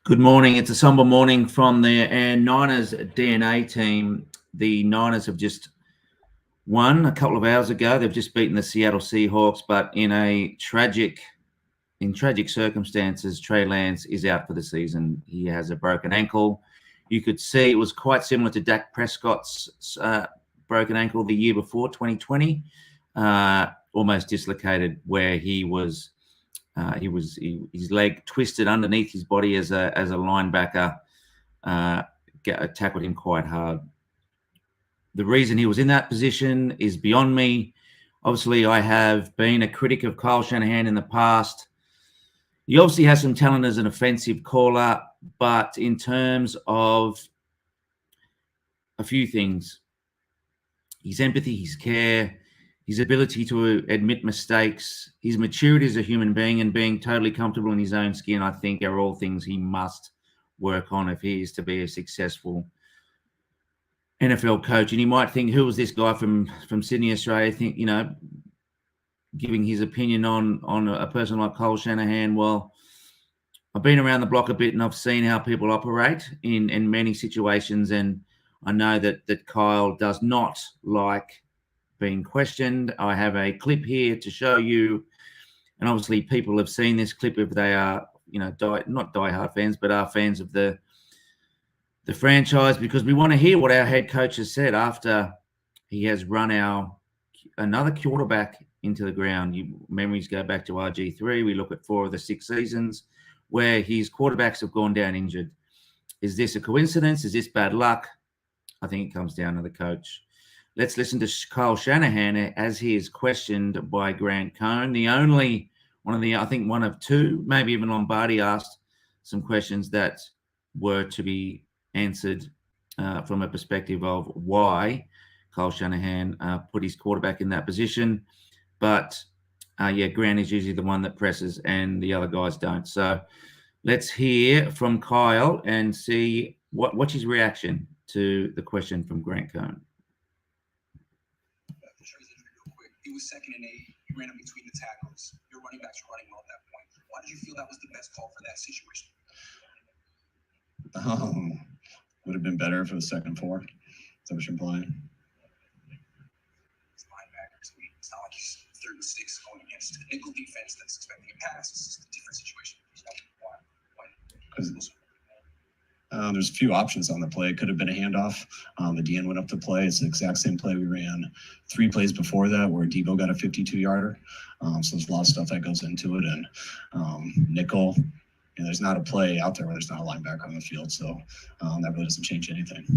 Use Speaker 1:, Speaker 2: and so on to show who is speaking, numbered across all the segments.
Speaker 1: Good morning. It's a somber morning from the Niners DNA team. The Niners have just won a couple of hours ago. They've just beaten the Seattle Seahawks, but in tragic circumstances, Trey Lance is out for the season. He has a broken ankle. You could see it was quite similar to Dak Prescott's broken ankle the year before, 2020, almost dislocated, where his leg twisted underneath his body as a linebacker, tackled him quite hard. The reason he was in that position is beyond me. Obviously, I have been a critic of Kyle Shanahan in the past. He obviously has some talent as an offensive caller, but in terms of a few things, his empathy, his care, his ability to admit mistakes, his maturity as a human being, and being totally comfortable in his own skin, I think are all things he must work on if he is to be a successful NFL coach. And you might think, who was this guy from Sydney, Australia? Giving his opinion on a person like Kyle Shanahan. Well, I've been around the block a bit and I've seen how people operate in many situations. And I know that Kyle does not like being questioned. I have a clip here to show you, and obviously people have seen this clip if they are, not diehard fans, but are fans of the franchise, because we want to hear what our head coach has said after he has run another quarterback into the ground. Memories go back to RG3. We look at 4 of the 6 seasons where his quarterbacks have gone down injured. Is this a coincidence? Is this bad luck? I think it comes down to the coach. Let's listen to Kyle Shanahan as he is questioned by Grant Cohn. One of 2, maybe even Lombardi asked some questions that were to be answered from a perspective of why Kyle Shanahan put his quarterback in that position. But Grant is usually the one that presses and the other guys don't. So let's hear from Kyle and see what's his reaction to the question from Grant Cohn.
Speaker 2: It was 2nd and 8. You ran in between the tackles. Your running backs were running well at that point. Why did you feel that was the best call for that situation?
Speaker 3: Would have been better if it was 2nd and 4. Is that what you're implying?
Speaker 2: It's linebackers. It's not like he's 3rd and 6 going against a nickel defense that's expecting a pass. It's just a different situation. Why?
Speaker 3: Because there's a few options on the play. It could have been a handoff. The DN went up to play. It's the exact same play we ran 3 plays before that where Debo got a 52-yarder. So there's a lot of stuff that goes into it. And nickel, there's not a play out there where there's not a linebacker on the field. So that really doesn't change anything.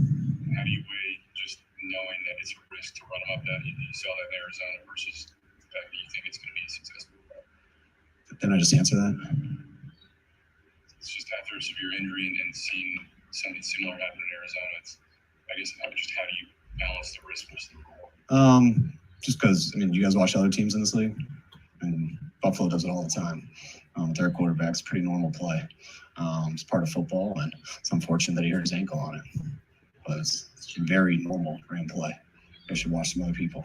Speaker 4: How do you weigh just knowing that it's a risk to run them up that you saw that in Arizona versus the fact that you think it's going to be successful?
Speaker 3: Didn't I just answer that?
Speaker 4: It's just after a severe injury and seeing something similar happen in Arizona. How do you balance the risk versus the reward?
Speaker 3: Just because, you guys watch other teams in this league, and Buffalo does it all the time. Their quarterback's pretty normal play. It's part of football, and it's unfortunate that he hurt his ankle on it. But it's very normal for him to play. I should watch some other people.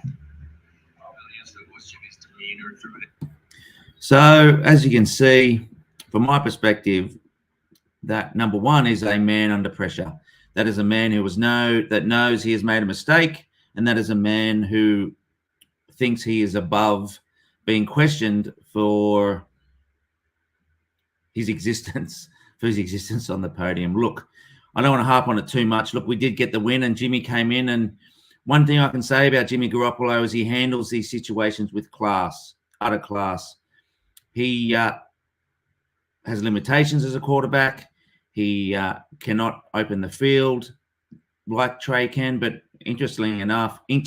Speaker 1: So, as you can see, from my perspective, that number 1 is a man under pressure. That is a man who knows he has made a mistake, and that is a man who thinks he is above being questioned for his existence on the podium. Look, I don't want to harp on it too much. Look, we did get the win, and Jimmy came in, and one thing I can say about Jimmy Garoppolo is he handles these situations with class, utter class. He has limitations as a quarterback. He cannot open the field like Trey can, but interestingly enough, he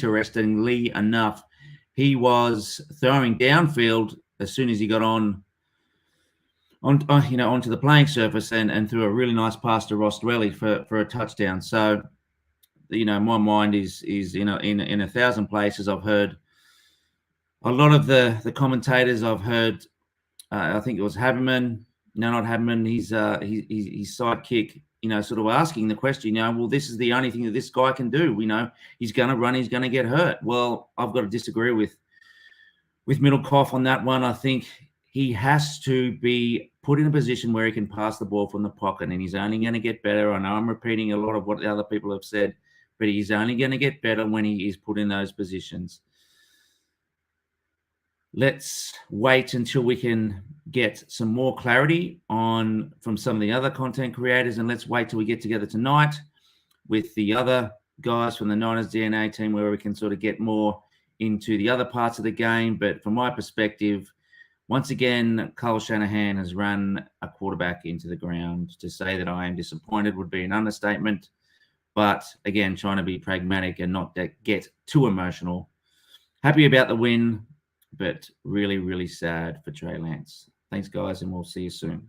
Speaker 1: was throwing downfield as soon as he got onto the playing surface and threw a really nice pass to Ross Dwelly for a touchdown. So, my mind is in 1,000 places. I've heard a lot of the commentators. I've heard, I think it was Haberman. No, not Haberman. His sidekick, sort of asking the question, well, this is the only thing that this guy can do. He's going to run, he's going to get hurt. Well, I've got to disagree with Middlecoff on that one. I think he has to be put in a position where he can pass the ball from the pocket, and he's only going to get better. I know I'm repeating a lot of what the other people have said, but he's only going to get better when he is put in those positions. Let's wait until we can get some more clarity from some of the other content creators, and let's wait till we get together tonight with the other guys from the Niners DNA team, where we can sort of get more into the other parts of the game. But from my perspective, once again, Kyle Shanahan has run a quarterback into the ground. To say that I am disappointed would be an understatement. But again, trying to be pragmatic and not get too emotional. Happy about the win, but really, really sad for Trey Lance. Thanks, guys, and we'll see you soon.